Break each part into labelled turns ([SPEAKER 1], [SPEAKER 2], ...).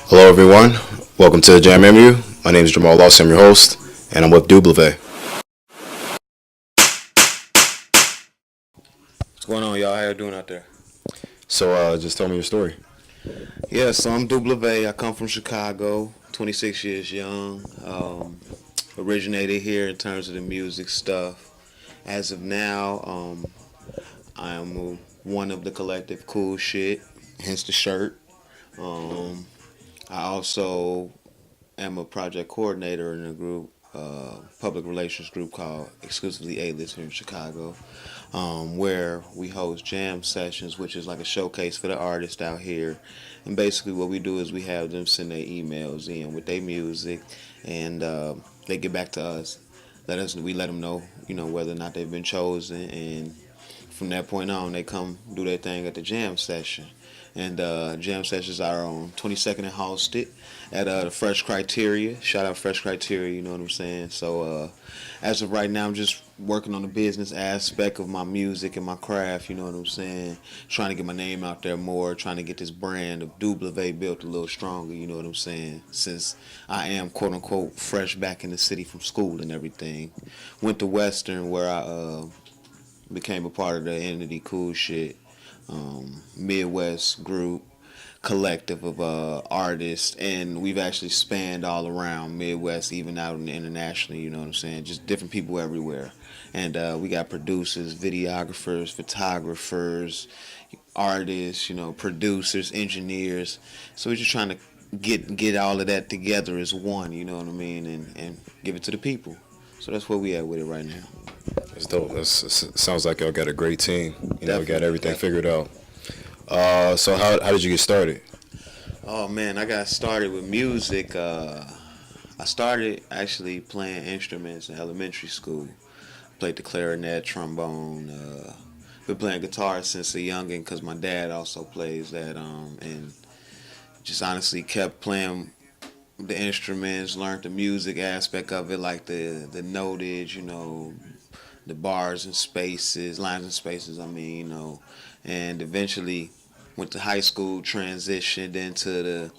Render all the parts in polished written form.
[SPEAKER 1] Hello, everyone. Welcome to the Jam MU. My name is Jamal Lawson, I'm your host, and I'm with Dooblavey.
[SPEAKER 2] What's going on, y'all? How you doing out there?
[SPEAKER 1] So, just tell me your story.
[SPEAKER 2] Yeah, so I'm Dooblavey. I come from Chicago, 26 years young. Originated here in terms of the music stuff. As of now, I am one of the collective Cool Shit, hence the shirt. Um, I also am a project coordinator in a group, public relations group called Exclusively A-List here in Chicago, where we host jam sessions, which is like a showcase for the artists out here. And basically, what we do is we have them send their emails in with their music, and they get back to us. We let them know, whether or not they've been chosen, and from that point on, they come do their thing at the jam session. And jam sessions are on 22nd and Halsted at the Fresh Criteria. Shout out Fresh Criteria, you know what I'm saying? So as of right now, I'm just working on the business aspect of my music and my craft, you know what I'm saying? Trying to get my name out there more, trying to get this brand of Dooblavey built a little stronger, you know what I'm saying? Since I am, quote unquote, fresh back in the city from school and everything. Went to Western where I became a part of the entity Cool Shit, Midwest group collective of artists, and we've actually spanned all around Midwest, even out internationally. You know what I'm saying? Just different people everywhere, and we got producers, videographers, photographers, artists, producers, engineers. So we're just trying to get all of that together as one. You know what I mean? And give it to the people. So that's where we at with it right now.
[SPEAKER 1] It's dope. Sounds like y'all got a great team. Got
[SPEAKER 2] Definitely,
[SPEAKER 1] everything
[SPEAKER 2] definitely.
[SPEAKER 1] figured out. So how did you get started?
[SPEAKER 2] Oh man, I got started with music. I started actually playing instruments in elementary school. Played the clarinet, trombone. Been playing guitar since a youngin' because my dad also plays that. And just honestly kept playing the instruments, learned the music aspect of it, like the notage, the bars and spaces, lines and spaces. I mean, and eventually went to high school, transitioned into the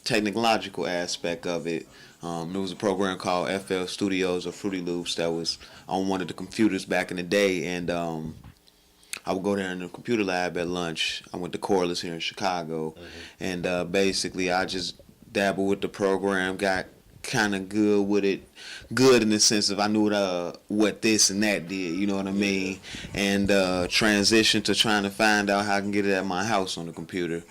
[SPEAKER 2] technological aspect of it. There was a program called FL Studios or Fruity Loops that was on one of the computers back in the day, and I would go there in the computer lab at lunch. I went to Corliss here in Chicago, and basically I just dabbled with the program, got kind of good with it, good in the sense of I knew what this and that did, you know what I mean, and transitioned to trying to find out how I can get it at my house on the computer.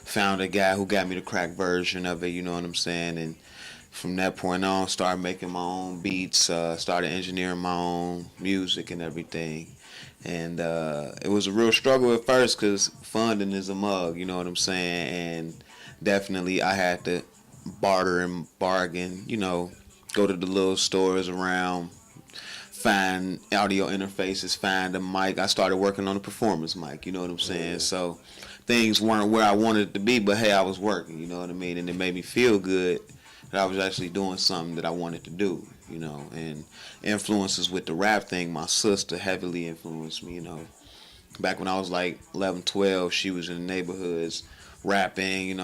[SPEAKER 2] Found a guy who got me the crack version of it, you know what I'm saying, and from that point on, started making my own beats, started engineering my own music and everything. And it was a real struggle at first because funding is a mug, you know what I'm saying? And definitely I had to barter and bargain, go to the little stores around, find audio interfaces, find a mic. I started working on a performance mic, you know what I'm saying? So things weren't where I wanted it to be, but hey, I was working, you know what I mean? And it made me feel good that I was actually doing something that I wanted to do, and influences with the rap thing, my sister heavily influenced me, back when I was like 11, 12, she was in the neighborhoods rapping,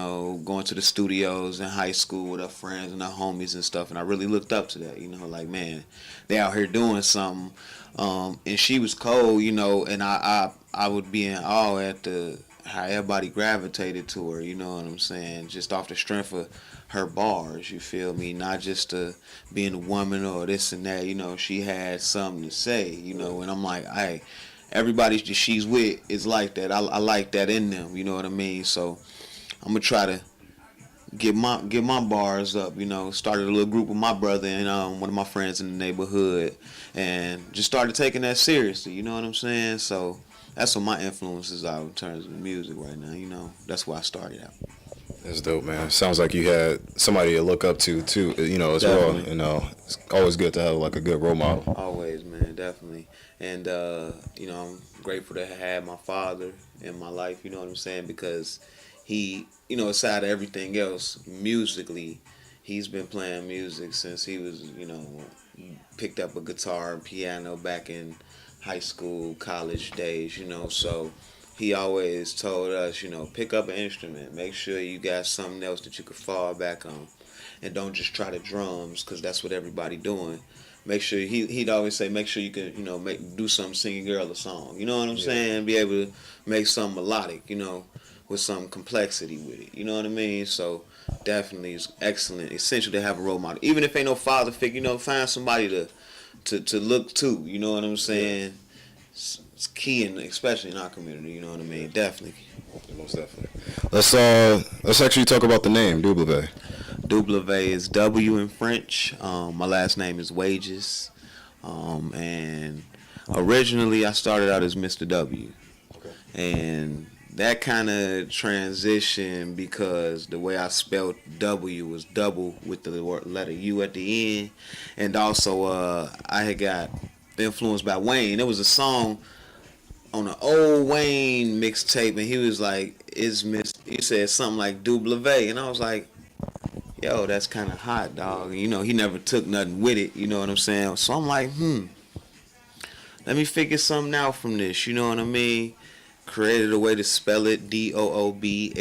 [SPEAKER 2] going to the studios in high school with her friends and her homies and stuff. And I really looked up to that, like, man, they out here doing something. And she was cold, and I would be in awe at how everybody gravitated to her, you know what I'm saying? Just off the strength of her bars, you feel me? Not just being a woman or this and that, she had something to say, and I'm like, hey, everybody that she's with is like that. I like that in them. You know what I mean? So I'm gonna try to get my bars up. Started a little group with my brother and one of my friends in the neighborhood, and just started taking that seriously. You know what I'm saying? So that's what my influences are in terms of music right now. That's where I started out.
[SPEAKER 1] That's dope, man. Sounds like you had somebody to look up to too, as well.
[SPEAKER 2] Definitely.
[SPEAKER 1] It's always good to have like a good role model.
[SPEAKER 2] Always, man, definitely. And I'm grateful to have my father in my life, you know what I'm saying? Because he, aside of everything else, musically, he's been playing music since he was, picked up a guitar and piano back in high school, college days, so he always told us, pick up an instrument. Make sure you got something else that you could fall back on, and don't just try the drums because that's what everybody doing. Make sure he'd always say, make sure you can do something, sing a girl a song. You know what I'm saying? Be able to make something melodic. With some complexity with it. You know what I mean? So definitely it's excellent, essential to have a role model. Even if ain't no father figure, find somebody to look to. You know what I'm saying? It's key, and especially in our community. You know what I mean? Definitely.
[SPEAKER 1] Most definitely. Let's actually talk about the name Dooblavey.
[SPEAKER 2] Dooblavey is W in French. My last name is Wages, and originally I started out as Mr. W, and that kind of transition because the way I spelled W was double with the letter U at the end, and also I had got influenced by Wayne. There was a song on an old Wayne mixtape, and he was like, "Is Miss?" He said something like Dooblavey, and I was like, "Yo, that's kind of hot, dog." And, he never took nothing with it. You know what I'm saying? So I'm like, let me figure something out from this. You know what I mean? Created a way to spell it, Dooblavey.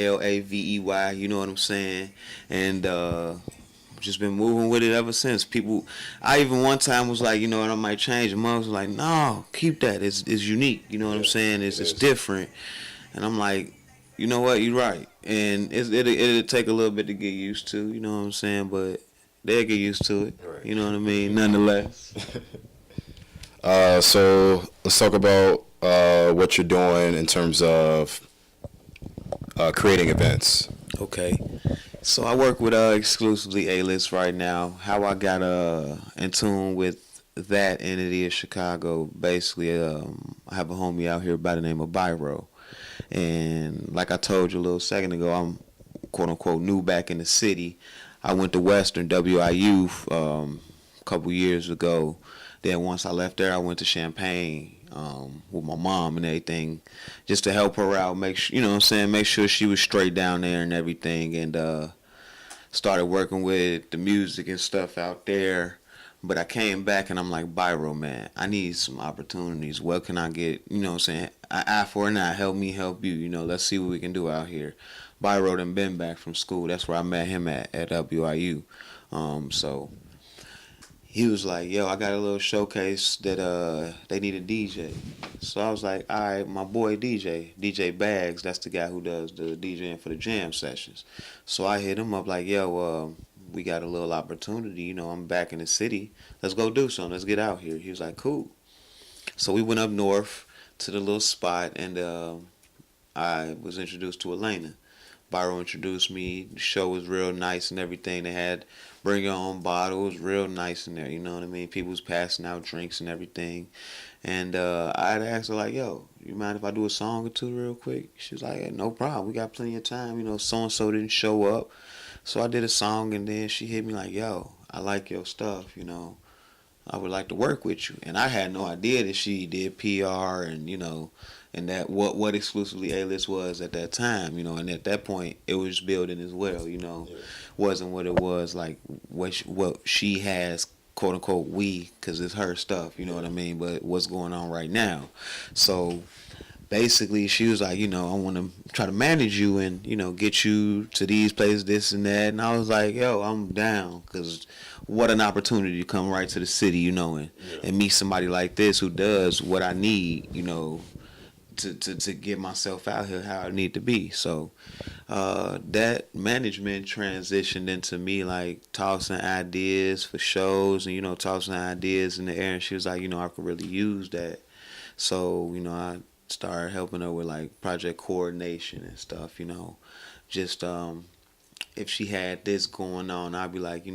[SPEAKER 2] You know what I'm saying? And just been moving with it ever since. People, I even one time was like, what, I might change. And mom was like, no, keep that. It's unique. You know what I'm saying? It's different. And I'm like, you know what? You're right. And it'll take a little bit to get used to. You know what I'm saying? But they'll get used to it. Right. You know what I mean? Nonetheless.
[SPEAKER 1] So let's talk about what you're doing in terms of creating events.
[SPEAKER 2] Okay. So I work with exclusively A-List right now. How I got in tune with that entity of Chicago, basically, I have a homie out here by the name of Byro. And like I told you a little second ago, I'm quote-unquote new back in the city. I went to Western WIU a couple years ago. Then once I left there, I went to Champaign with my mom and everything, just to help her out, make sure, make sure she was straight down there and everything, and started working with the music and stuff out there. But I came back and I'm like, Byro, man, I need some opportunities. What can I get? Eye for an eye, help me help you. Let's see what we can do out here. Byro done been back from school. That's where I met him at WIU. So he was like, yo, I got a little showcase that they need a DJ. So I was like, all right, my boy DJ Bags, that's the guy who does the DJing for the jam sessions. So I hit him up like, yo, we got a little opportunity. I'm back in the city. Let's go do something. Let's get out here. He was like, cool. So we went up north to the little spot, and I was introduced to Elena. Byro introduced me. The show was real nice and everything. They had bring your own bottle. It was real nice in there. You know what I mean? People was passing out drinks and everything. And I had asked her like, yo, you mind if I do a song or two real quick? She was like, hey, no problem. We got plenty of time. So-and-so didn't show up. So I did a song, and then she hit me like, yo, I like your stuff, I would like to work with you. And I had no idea that she did PR and, and that what exclusively A-List was at that time, and at that point it was building as well, wasn't what it was like what she has, quote unquote, because it's her stuff, you know what I mean, but what's going on right now. So basically she was like, I want to try to manage you and, get you to these places, this and that. And I was like, yo, I'm down, because what an opportunity to come right to the city, and meet somebody like this who does what I need, to get myself out here how I need to be. So that management transitioned into me like tossing ideas for shows and, tossing ideas in the air. And she was like, I could really use that. So, I started helping her with like project coordination and stuff, just if she had this going on, I'd be like,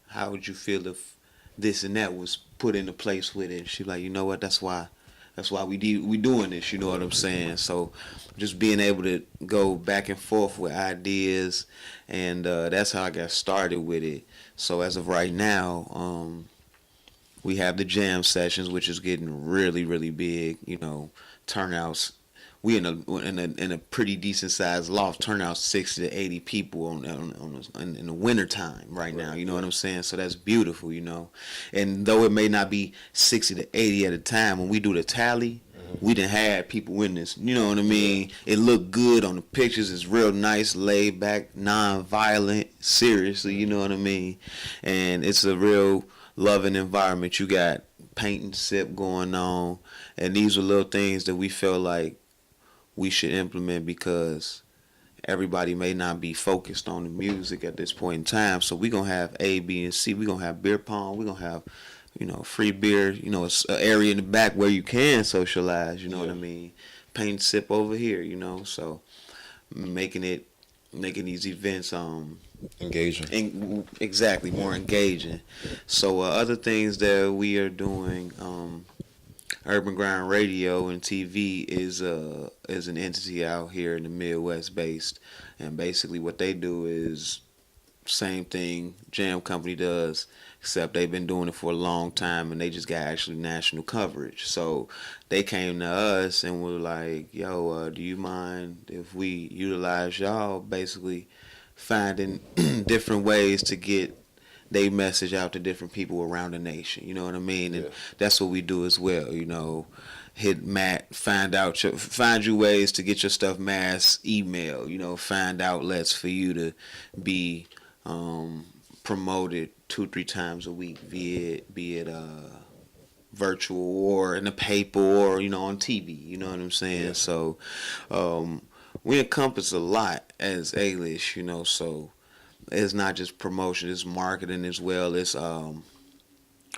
[SPEAKER 2] how would you feel if this and that was put into place with it? She's like, you know what, that's why we doing this, you know what I'm saying? So just being able to go back and forth with ideas, and that's how I got started with it. So as of right now, we have the jam sessions, which is getting really, really big. Turnouts. We in a pretty decent sized loft. Turnouts 60 to 80 people in the winter time right now. You know what I'm saying? So that's beautiful. And though it may not be 60 to 80 at a time, when we do the tally, we done had people in this. You know what I mean? It looked good on the pictures. It's real nice, laid back, non-violent. Seriously, you know what I mean? And it's a real loving environment. You got paint and sip going on, and these are little things that we felt like we should implement because everybody may not be focused on the music at this point in time. So we're gonna have A, B, and C. We're gonna have beer pong. We're gonna have, free beer. It's an area in the back where you can socialize. You know what I mean? Paint and sip over here. So making it making these events
[SPEAKER 1] Engaging.
[SPEAKER 2] exactly more engaging. So other things that we are doing. Urban Ground Radio and TV is an entity out here in the Midwest based, and basically what they do is same thing Jam Company does, except they've been doing it for a long time and they just got actually national coverage. So they came to us and were like, "Yo, do you mind if we utilize y'all basically finding different ways to get they message out to different people around the nation. You know what I mean? And that's what we do as well. Hit Matt, find you ways to get your stuff mass email. Find outlets for you to be promoted 2-3 times a week, be it virtual or in the paper or on TV. You know what I'm saying? Yeah. So we encompass a lot as A-list. So it's not just promotion, it's marketing as well. It's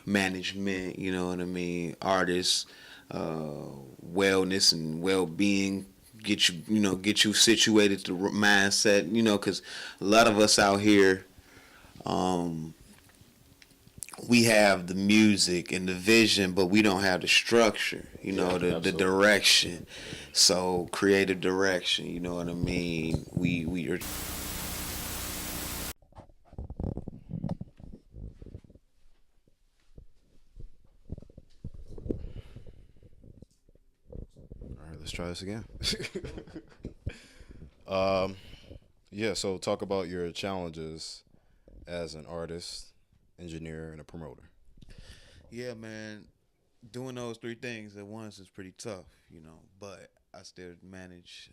[SPEAKER 2] management, you know what I mean, artists, wellness and well-being, get you situated to mindset, because a lot of us out here, we have the music and the vision, but we don't have the structure, the direction. So creative direction, you know what I mean. We are.
[SPEAKER 1] All right, let's try this again. Yeah, so talk about your challenges as an artist, engineer, and a promoter.
[SPEAKER 2] Yeah, man. Doing those three things at once is pretty tough, but I still manage.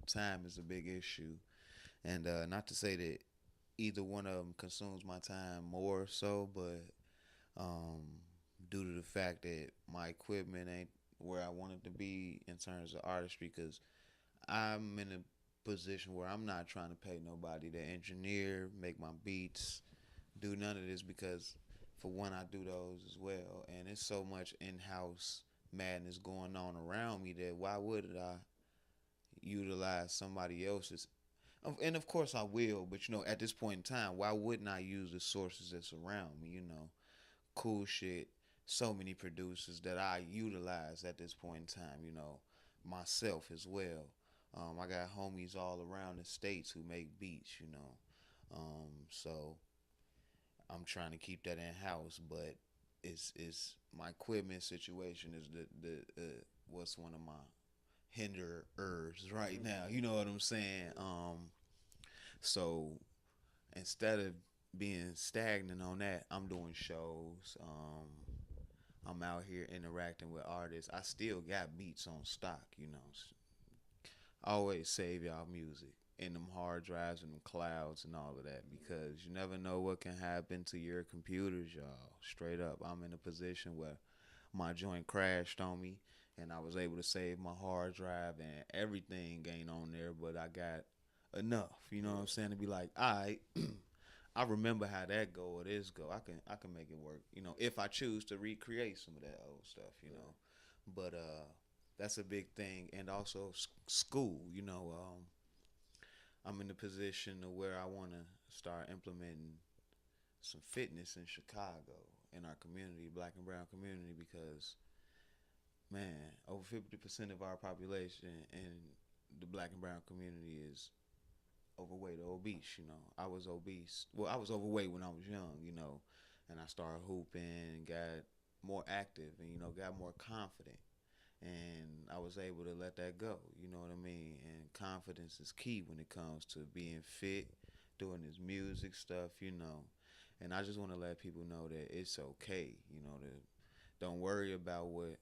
[SPEAKER 2] Time is a big issue. And not to say that either one of them consumes my time more so, but um, due to the fact that my equipment ain't where I want it to be in terms of artistry, because I'm in a position where I'm not trying to pay nobody to engineer, make my beats, do none of this because for one I do those as well, and it's so much in-house madness going on around me that why would I utilize somebody else's, and of course I will, but at this point in time, why wouldn't I use the sources that's around me? Cool shit. So many producers that I utilize at this point in time. Myself as well. I got homies all around the states who make beats. So I'm trying to keep that in house, but it's my equipment situation is the what's one of my hinderers right now. You know what I'm saying? So instead of being stagnant on that, I'm doing shows. I'm out here interacting with artists. I still got beats on stock. Always save y'all music in them hard drives and them clouds and all of that, because you never know what can happen to your computers, y'all. Straight up, I'm in a position where my joint crashed on me and I was able to save my hard drive and everything ain't on there, but I got enough, what I'm saying, to be like, all right, I remember how that go or this go. I can make it work, if I choose to recreate some of that old stuff. But that's a big thing, and also school. I'm in the position of where I want to start implementing some fitness in Chicago in our community, Black and Brown community, because man, over 50% of our population in the Black and Brown community is overweight or obese. I was obese. Well, I was overweight when I was young. And I started hooping, got more active, and got more confident. And I was able to let that go. You know what I mean? And confidence is key when it comes to being fit, doing this music stuff. And I just want to let people know that it's okay. To don't worry about what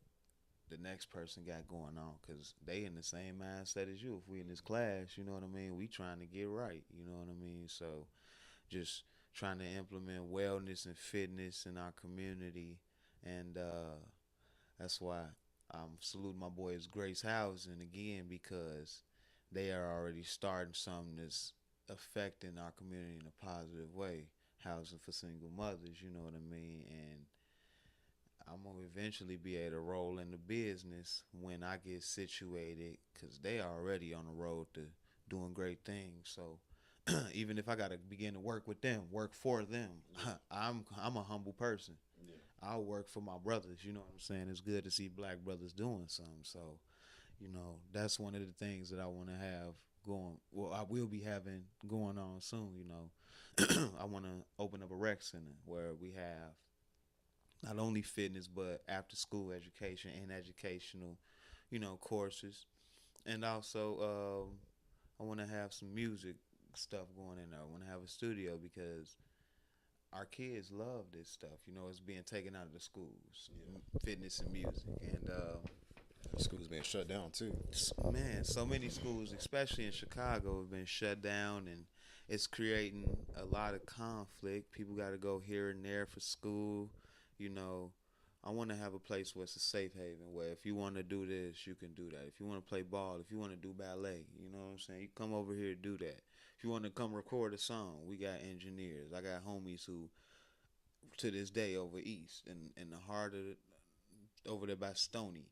[SPEAKER 2] the next person got going on, because they in the same mindset as you. If we in this class, you know what I mean, we trying to get right, you know what I mean. So just trying to implement wellness and fitness in our community, and that's why I'm saluting my boys Grace Housing again, because they are already starting something that's affecting our community in a positive way. Housing for single mothers, you know what I mean? And I'm gonna eventually be able to roll into business when I get situated, because they are already on the road to doing great things. So even if I gotta begin to work with them, work for them, I'm a humble person.
[SPEAKER 1] Yeah.
[SPEAKER 2] I'll work for my brothers. You know what I'm saying? It's good to see black brothers doing something. So, that's one of the things that I want to have going. Well, I will be having going on soon. I want to open up a rec center where we have not only fitness but after school education and educational, courses, and also I want to have some music stuff going in there. I want to have a studio because our kids love this stuff. It's being taken out of the schools,
[SPEAKER 1] Yeah.
[SPEAKER 2] fitness and music, and
[SPEAKER 1] School's being shut down too.
[SPEAKER 2] man, so many schools, especially in Chicago, have been shut down, and it's creating a lot of conflict. People got to go here and there for school. You know, I want to have a place where it's a safe haven, where if you want to do this, you can do that. If you want to play ball, if you want to do ballet, you know what I'm saying? You come over here to do that. If you want to come record a song, we got engineers. I got homies who, to this day, over east in the heart of over there by Stony,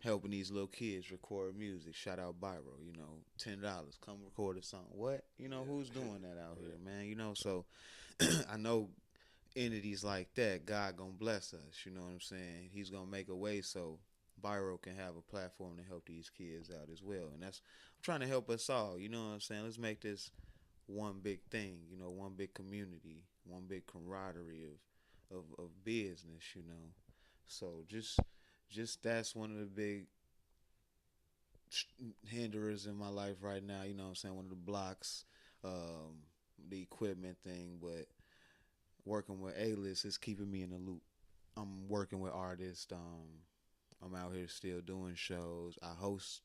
[SPEAKER 2] helping these little kids record music. Shout out Byro, $10, come record a song. What? Who's doing that out here, man? So I know entities like that, God gonna bless us, you know what I'm saying? He's gonna make a way so Byro can have a platform to help these kids out as well. And I'm trying to help us all, you know what I'm saying? Let's make this one big thing, one big community, one big camaraderie of business, So just that's one of the big hinderers in my life right now, you know what I'm saying? One of the blocks, the equipment thing, but working with A-list is keeping me in the loop. I'm working with artists. I'm out here still doing shows. I host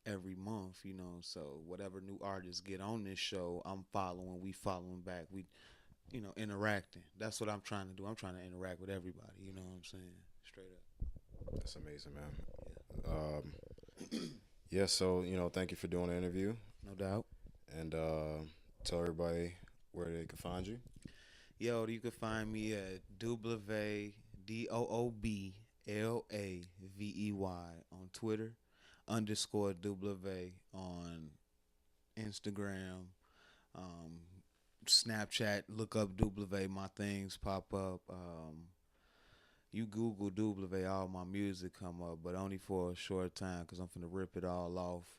[SPEAKER 2] every month, so whatever new artists get on this show, I'm following. We following back. We, interacting. That's what I'm trying to do. I'm trying to interact with everybody. You know what I'm saying? Straight up.
[SPEAKER 1] That's amazing, man.
[SPEAKER 2] Yeah.
[SPEAKER 1] Yeah, so, thank you for doing the interview.
[SPEAKER 2] No doubt.
[SPEAKER 1] And tell everybody where they can find you.
[SPEAKER 2] Yo, you can find me at Dooblavey, Dooblavey on Twitter, _Dooblavey on Instagram, Snapchat. Look up Dooblavey, my things pop up. You Google Dooblavey, all my music come up, but only for a short time, because I'm finna rip it all off.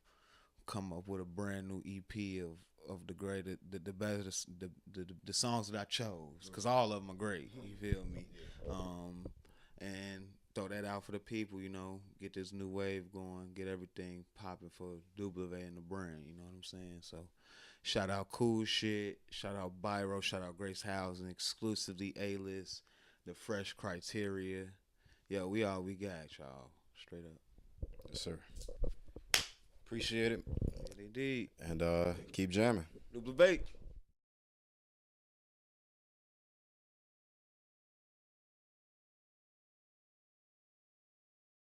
[SPEAKER 2] Come up with a brand new EP of the greatest, the best, the songs that I chose, because all of them are great. You feel me? And throw that out for the people. Get this new wave going, get everything popping for Dooblavey and the brand. You know what I'm saying? So, shout out Cool Shit, shout out Byro, shout out Grace Housing, exclusively A-list, the Fresh Criteria. Yo, we all we got, y'all. Straight up.
[SPEAKER 1] Yes, sir. Appreciate it.
[SPEAKER 2] Yeah, indeed.
[SPEAKER 1] And keep jamming.
[SPEAKER 2] Dooblavey.